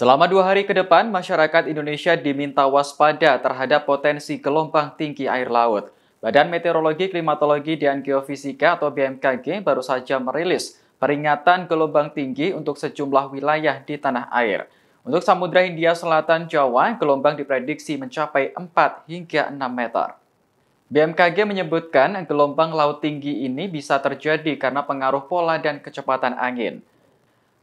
Selama 2 hari ke depan, masyarakat Indonesia diminta waspada terhadap potensi gelombang tinggi air laut. Badan Meteorologi, Klimatologi, dan Geofisika atau BMKG baru saja merilis peringatan gelombang tinggi untuk sejumlah wilayah di tanah air. Untuk Samudra Hindia Selatan Jawa, gelombang diprediksi mencapai 4 hingga 6 meter. BMKG menyebutkan gelombang laut tinggi ini bisa terjadi karena pengaruh pola dan kecepatan angin.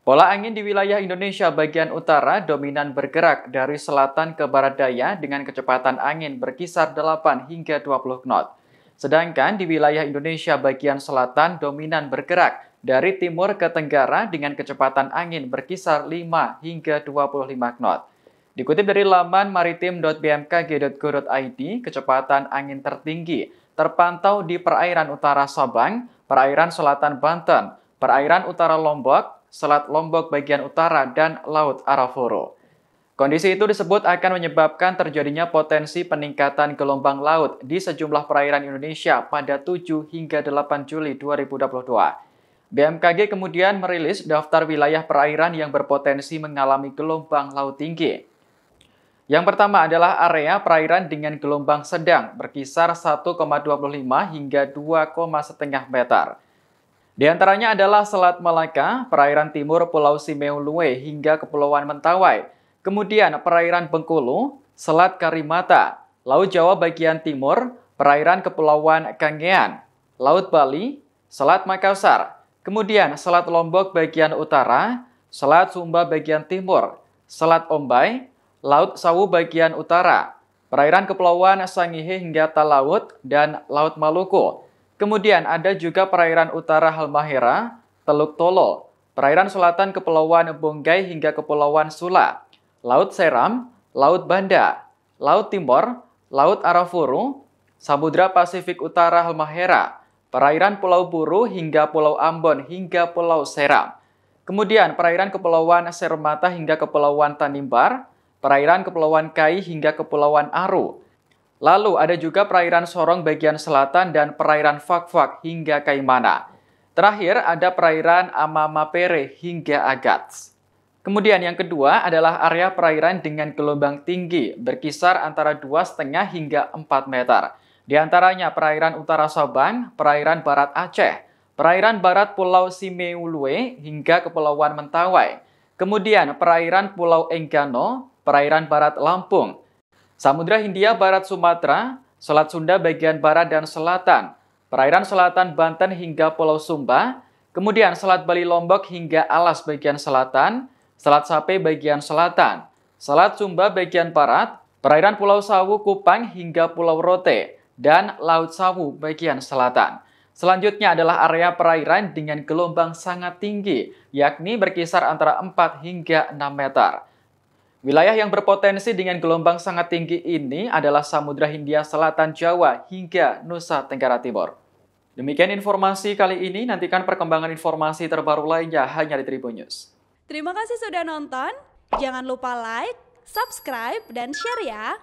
Pola angin di wilayah Indonesia bagian utara dominan bergerak dari selatan ke barat daya dengan kecepatan angin berkisar 8 hingga 20 knot. Sedangkan di wilayah Indonesia bagian selatan dominan bergerak dari timur ke tenggara dengan kecepatan angin berkisar 5 hingga 25 knot. Dikutip dari laman maritim.bmkg.go.id, kecepatan angin tertinggi terpantau di perairan utara Sabang, perairan selatan Banten, perairan utara Lombok, Selat Lombok bagian utara, dan Laut Arafura. Kondisi itu disebut akan menyebabkan terjadinya potensi peningkatan gelombang laut di sejumlah perairan Indonesia pada 7 hingga 8 Juli 2022. BMKG kemudian merilis daftar wilayah perairan yang berpotensi mengalami gelombang laut tinggi. Yang pertama adalah area perairan dengan gelombang sedang berkisar 1,25 hingga 2,5 meter. Di antaranya adalah Selat Malaka, perairan timur Pulau Simeulue hingga Kepulauan Mentawai, kemudian perairan Bengkulu, Selat Karimata, Laut Jawa bagian timur, perairan Kepulauan Kangean, Laut Bali, Selat Makassar, kemudian Selat Lombok bagian utara, Selat Sumba bagian timur, Selat Ombai, Laut Sawu bagian utara, perairan Kepulauan Sangihe hingga Talaut, dan Laut Maluku. Kemudian ada juga perairan utara Halmahera, Teluk Tolo, perairan selatan Kepulauan Bonggai hingga Kepulauan Sula, Laut Seram, Laut Banda, Laut Timor, Laut Arafura, Samudra Pasifik Utara Halmahera, perairan Pulau Buru hingga Pulau Ambon hingga Pulau Seram. Kemudian perairan Kepulauan Sermata hingga Kepulauan Tanimbar, perairan Kepulauan Kai hingga Kepulauan Aru. Lalu ada juga perairan Sorong bagian selatan dan perairan Fak-Fak hingga Kaimana. Terakhir ada perairan Amamapere hingga Agats. Kemudian yang kedua adalah area perairan dengan gelombang tinggi berkisar antara 2,5 hingga 4 meter. Di antaranya perairan utara Sabang, perairan barat Aceh, perairan barat Pulau Simeulue hingga Kepulauan Mentawai. Kemudian perairan Pulau Enggano, perairan barat Lampung, Samudra Hindia Barat Sumatera, Selat Sunda bagian barat dan selatan, perairan selatan Banten hingga Pulau Sumba, kemudian Selat Bali Lombok hingga Alas bagian selatan, Selat Sape bagian selatan, Selat Sumba bagian barat, perairan Pulau Sawu Kupang hingga Pulau Rote, dan Laut Sawu bagian selatan. Selanjutnya adalah area perairan dengan gelombang sangat tinggi, yakni berkisar antara 4 hingga 6 meter. Wilayah yang berpotensi dengan gelombang sangat tinggi ini adalah Samudra Hindia Selatan Jawa hingga Nusa Tenggara Timur. Demikian informasi kali ini, nantikan perkembangan informasi terbaru lainnya hanya di Tribun News. Terima kasih sudah nonton, jangan lupa like, subscribe, dan share ya!